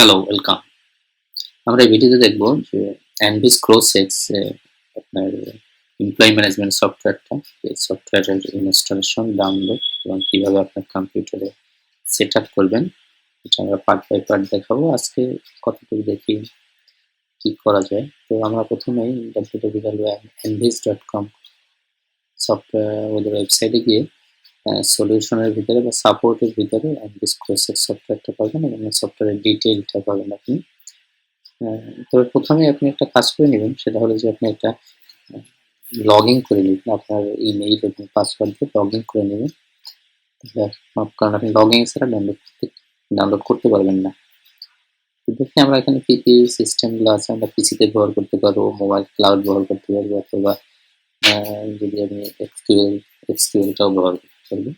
Hello, welcome. আমরা এই ভিডিওতে দেখব যে Anviz Cross-X আপনার এমপ্লয়ি ম্যানেজমেন্ট সফটওয়্যারটা, এই সফটওয়্যারের ইনস্টলেশন, ডাউনলোড এবং কিভাবে আপনার কম্পিউটারে সেট আপ করবেন, এটা আমরা পার্ট বাই পার্ট দেখাবো। আজকে কতটুকু দেখি কি করা যায়। তো আমরা প্রথমেই www.anviz.com সফটওয়্যার ওদের ওয়েবসাইটে গিয়ে সলিউশনের ভিতরে বা সাপোর্টের ভিতরে Anviz Cross-X সফটওয়্যারটা পাবেন এবং সফটওয়্যারের ডিটেইলটা পাবেন আপনি। তবে প্রথমে আপনি একটা কাজ করে নেবেন, সেটা হলো যে আপনি একটা লগ ইন করে নেবেন, আপনার ইমেইল এবং পাসওয়ার্ড দিয়ে লগ ইন করে নেবেন। কারণ আপনি লগ ইন ছাড়া ডাউনলোড করতে পারবেন না। দেখি আমরা এখানে কি কি সিস্টেমগুলো আছে, আমরা পিসিতে ব্যবহার করতে পারবো, মোবাইল ক্লাউড ব্যবহার করতে পারবো, অথবা যদি আমি এক্সকিউএলটাও ব্যবহার করতে পারবো।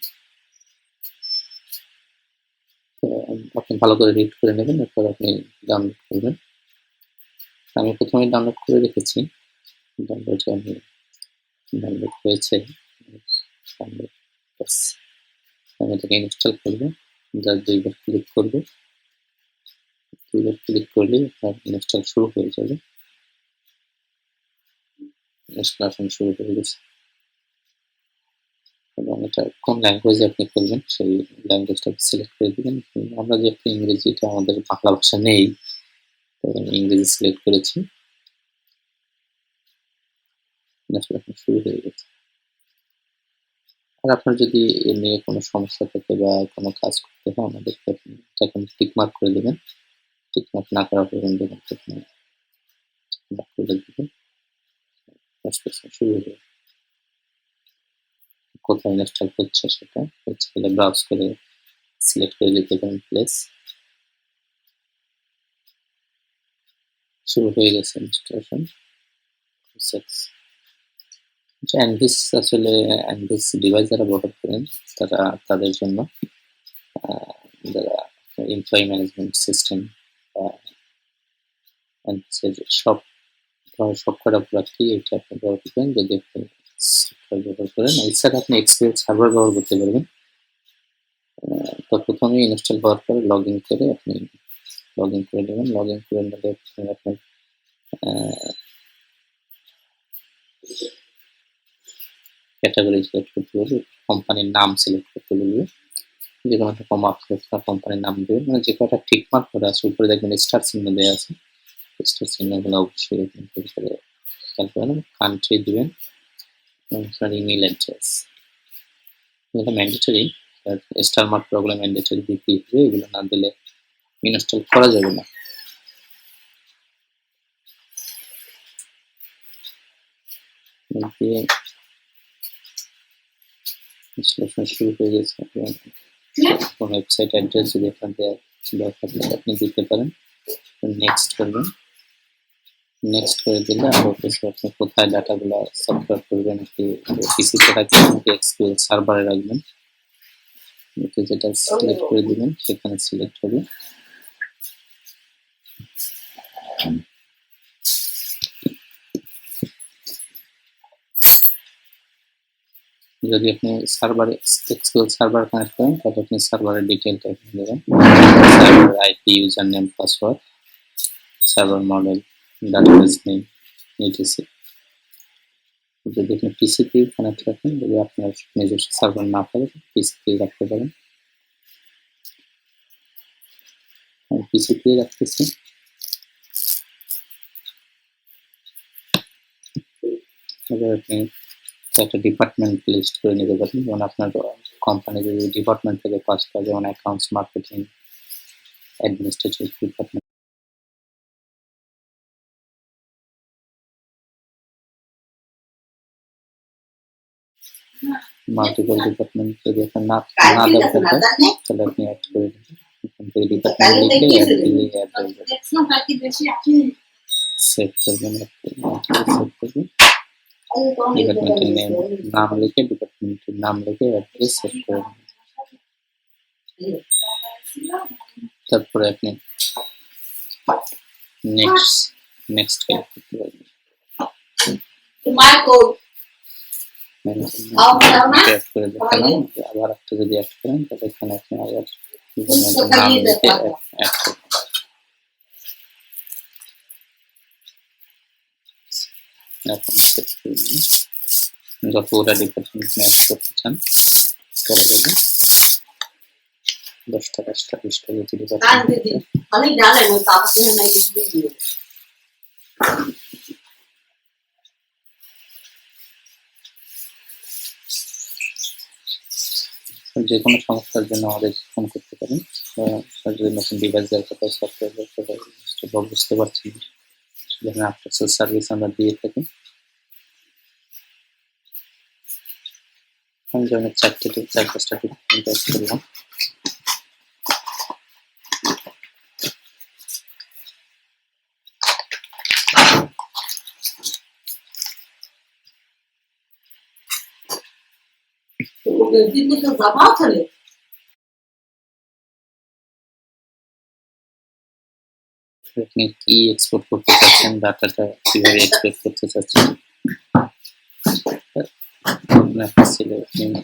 আপনি ভালো করে রিড করে নেবেন, এরপর আপনি ডাউনলোড করবেন। আমি প্রথমে ডাউনলোড করে রেখেছি, ডাউনলোড হয়েছে। আমি এটাকে ইনস্টল করবো, জাস্ট দুইবার ক্লিক করবো, করলে আপনার ইনস্টল শুরু হয়ে যাবে। ইনস্টলেশন শুরু হয়ে গেছে এবং এটা কোন ল্যাঙ্গুয়েজে আপনি করবেন সেই ল্যাঙ্গুয়েজটা সিলেক্ট করে দিবেন। আমরা যেহেতু ইংরেজিটা আমাদের বাংলা ভাষা নেই, ইংরেজি সিলেক্ট করেছি। ইনস্টলেশন শুরু হয়ে গেছে। আর আপনার যদি এ নিয়ে কোনো সমস্যা থাকে বা কোনো কাজ করতে হয়, আমাদেরকে এখন টিক মার্ক করে দেবেন। টিক মার্ক না করা পর্যন্ত করে দেবেন। শুরু হয়ে যাবে। কোথায় ইনস্টল করছে সেটা হচ্ছে ব্রাউজ করে সিলেক্ট করে দিতে পারেন প্লেস। শুরু হয়ে গেছে ইনস্টলেশন। Anviz আসলে Anviz ডিভাইস যারা ব্যবহার করেন তারা তাদের জন্য যারা এমপ্লয়ি ম্যানেজমেন্ট সিস্টেম সব সবকটা প্রোডাক্টই এটা আপনি ব্যবহার করবেন। যদি আপনি সফটওয়্যার ব্যবহার করেন, এছাড়া আপনি এক্সকিউএল সার্ভার ব্যবহার করতে পারবেন। তো প্রথমে ইনস্টল হওয়ার পরে লগ ইন করে আপনি লগ ইন করে নেবেন। লগ ইন করে নিলে আপনার ক্যাটাগরি সিলেক্ট করতে বলবে, কোম্পানির নাম সিলেক্ট করতে বলবে, যে কোনো একটা কোম্পানির নাম দেবেন। মানে যে কটা টিকমার্ক করে আছে উপরে দেখবেন স্টার চিহ্ন দেওয়া আছে, স্টার চিহ্নগুলো অবশ্যই খেয়াল করবেন। কান্ট্রি দিবেন এবং আপনার ইমেল অ্যাড্রেস, এটা mandatory. Star mark program mandatory দিতে হবে, এগুলো না দিলে ইনস্টল করা যাবে না। ইনস্টলেশন শুরু হয়ে গেছে। কোন ওয়েবসাইট অ্যাড্রেস যদি আপনার দরকার থাকে আপনি দিতে পারেন। নেক্সট করবেন। নেক্সট করে দিলে আপনি কোথায় ডাটাগুলো সফটওয়্যার করবেন, পিসিতে রাখবেন নাকি এক্সকিউএল সার্ভারে রাখবেন, যেটা সিলেক্ট করে দিবেন সেখানে সিলেক্ট হবে। যদি আপনি সার্ভারে এক্সকিউএল সার্ভার কানেক্ট করেন তাহলে আপনি সার্ভারের ডিটেইলটা এখানে দেবেন, server IP, user name, password, server model, database name, etc. যদি আপনি পিসিতে কানেক্ট রাখেন, যদি আপনার নিজস্ব সার্ভার না থাকে পিসিতে রাখতে পারেন। আমি পিসিতে রাখতেছি। এবার আপনি একটা ডিপার্টমেন্ট লিস্ট করে নিতে পারেন, যেমন আপনার কোম্পানি যদি ডিপার্টমেন্ট থেকে পাঁচটা, যেমন accounts, marketing, administrative department, multiple department যদি আপনার না দরকার হয় তাহলে আপনি অ্যাড করে দেবেন। এখান থেকে ডিপার্টমেন্ট লিখে অ্যাড দিলে অ্যাড হয়ে যাবে। সেভ করবেন, সেভ করবেন। ডিপার্টমেন্টের নাম লিখে ডিপার্টমেন্টের নাম লিখে অ্যাড দিয়ে সেভ করে দেবেন। তারপরে আপনি নেক্সট ক্লিক করতে পারবেন। অ্যাড করে দেখালাম, আবার একটা যদি অ্যাড করেন তাহলে এখানে আপনি আবার নাম লিখে অ্যাড করবেন। এখন সেট করে দিন যতটা ডিপার্টমেন্ট ম্যাচ করতে চান করে দেবেন 10টা 5টা 20টা যদি যে কোনো সমস্যার জন্য আমাদের ফোন করতে পারেন যদি নতুন ডিভাইস দরকার হয় সফটওয়্যার দরকার হয় বুঝতে পারছেন যেখানে আফটার সেল সার্ভিস আমরা দিয়ে থাকি আমি যেমন 4-5টা টিপ করলাম আপনি কি এক্সপোর্ট করতে চাচ্ছেন ডাটাটা কিভাবে এক্সপোর্ট করতে চাচ্ছেন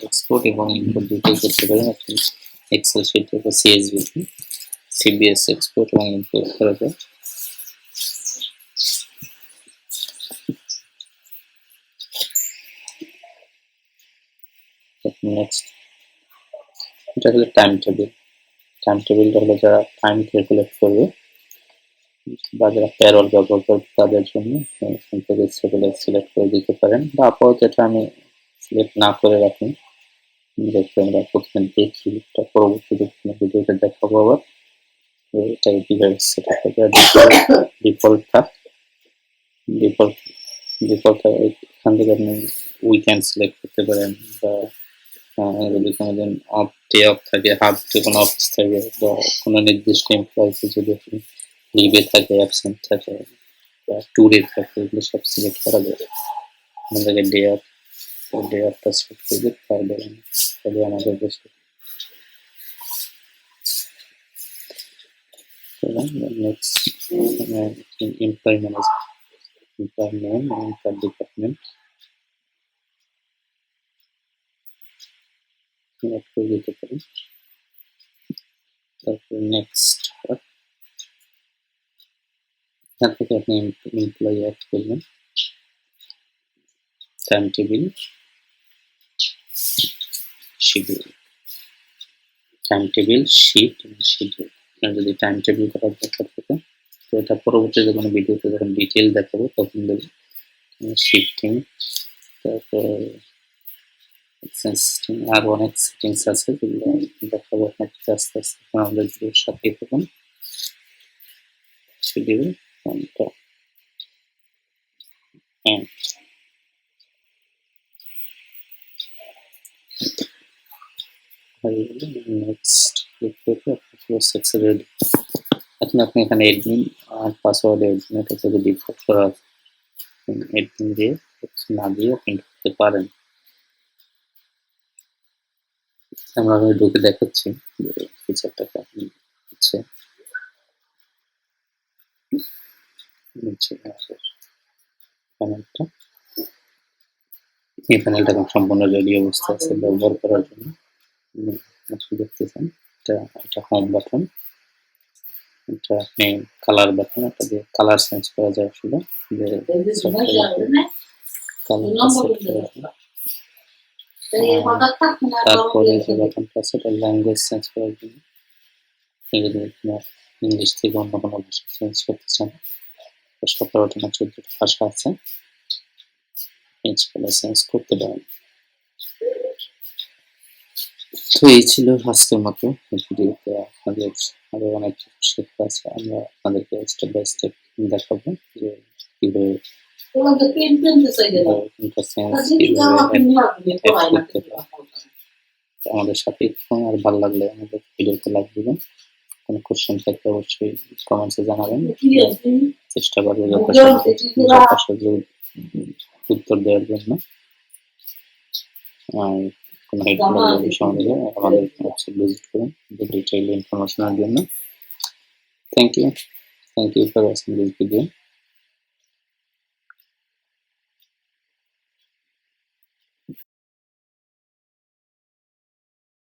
এক্সপোর্ট এবং ইম্পোর্ট দুটোই করতে পারেন আপনি এক্সেল শিটে বা সিএসভি সিবিএস এক্সপোর্ট এবং ইম্পোর্ট করা যায় নেক্সট এটা হলো টাইম টেবিলটা হলো যারা টাইম ক্যালকুলেট করবে বা যারা প্যারোল ব্যবহার করবে তাদের জন্য এখান থেকে সিলেক্ট করে দিতে পারেন বা আপাতত এটা আমি সিলেক্ট না করে রাখি দেখতে আমরা প্রথমে দেখি এটা পরবর্তীতে ভিডিওতে দেখাবো আবার এটা কিভাবে সেট আপ করবে ডিফল্টটা এখান থেকে আপনি উইকেন্ড সিলেক্ট করতে পারেন বা যদি কোনোদিন ডে অফ থাকে হাফ ডে কোনো অফিস থাকে বা কোনো নির্দিষ্ট এমপ্লয়িকে যদি আপনি লিভে থাকে অ্যাবসেন্ট থাকে বা ট্যুরে থাকে এগুলো সব সিলেক্ট করা যায় আমাদেরকে ডে অফটা সিলেক্ট করে দিতে পারবেন তবে আমাদের দেশে next employee management employee name এবং তার ডিপার্টমেন্ট সিলেক্ট করে দিতে পারি তারপর নেক্সট এখান থেকে আপনি এমপ্লয়ি অ্যাড করবেন টাইম টেবিল শিডিউল শিট এবং শিডিউল যদি টাইম টেবিল করার দরকার থাকে তো এটা পরবর্তীতে কোনো ভিডিওতে যখন ডিটেল দেখাবো তখন দেবো শিফটিং তারপর আর অনেক সেটিংস আছে যেগুলো দেখাবো আপনাকে আস্তে আস্তে আমাদের ভিডিওর সাথে থাকুন শিডিউল and নেক্সট ক্লিক করে প্রসেস রেডি এখন আপনি এখানে অ্যাডমিন আর পাসওয়ার্ড এটা থেকে ডিফল্ট করা আছে অ্যাডমিন দিয়ে না দিয়ে প্রিন্ট করতে পারেন আমরা ঢুকে দেখাচ্ছি যে ফিচারটা কেমন হচ্ছে প্যানেলটা এই প্যানেলটা সম্পূর্ণ রেডি অবস্থা আছে ব্যবহার করার জন্য দেখতেছেন এটা হোম বাটন এটা আপনি কালার বাটন এটা দিয়ে কালার চেঞ্জ করা যায় শুধু তারপরে যে বাটনটা আছে এটা ল্যাঙ্গুয়েজ চেঞ্জ করার জন্য ইংলিশ থেকে অন্য কোনো ভাষা চেঞ্জ করতে চান 17টা না 14টা ভাষা আছে চেঞ্জ করতে পারেন তো এই ছিল আজকের মতো ভিডিওতে আপনাদের আরো অনেক কিছু শেখা আছে আমরা আপনাদেরকে স্টেপ বাই স্টেপ দেখাবো যে কিভাবে আমাদের সাথে আর ভালো লাগলে আমাদের ভিডিওতে লাইক দিবেন কোনো কোশ্চেন থাকলে অবশ্যই কমেন্টসে জানাবেন চেষ্টা করবো যথাসাধ্য উত্তর দেওয়ার জন্য আর কোনো হেল্প লাগলে সঙ্গে আমাদের ওয়েবসাইট ভিজিট করুন ডিটেইল ইনফরমেশনের জন্য thank you for watching this video